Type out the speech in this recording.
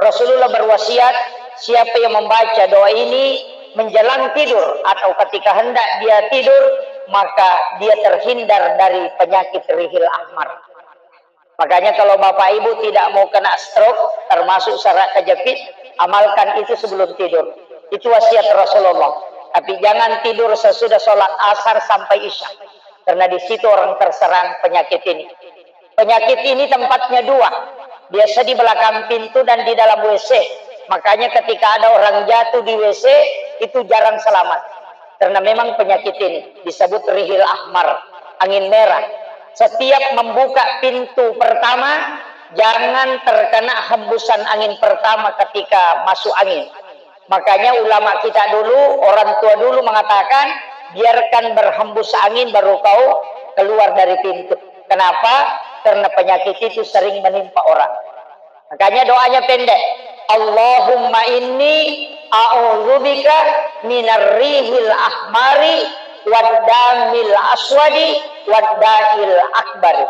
Rasulullah berwasiat, siapa yang membaca doa ini menjelang tidur atau ketika hendak dia tidur, maka dia terhindar dari penyakit rihil ahmar. Makanya kalau bapak ibu tidak mau kena stroke, termasuk serak kejepit, amalkan itu sebelum tidur. Itu wasiat Rasulullah. Tapi jangan tidur sesudah sholat asar sampai isya, karena di situ orang terserang penyakit ini. Penyakit ini tempatnya dua, biasa di belakang pintu dan di dalam WC. Makanya ketika ada orang jatuh di WC, itu jarang selamat. Karena memang penyakit ini disebut rihil ahmar, angin merah. Setiap membuka pintu pertama, jangan terkena hembusan angin pertama ketika masuk angin. Makanya ulama kita dulu, orang tua dulu mengatakan, biarkan berhembus angin baru kau keluar dari pintu. Kenapa? Karena penyakit itu sering menimpa orang. Makanya doanya pendek. Allahumma inni a'udzubika minar rihil ahmari waddamil aswadi wadda'il akbari.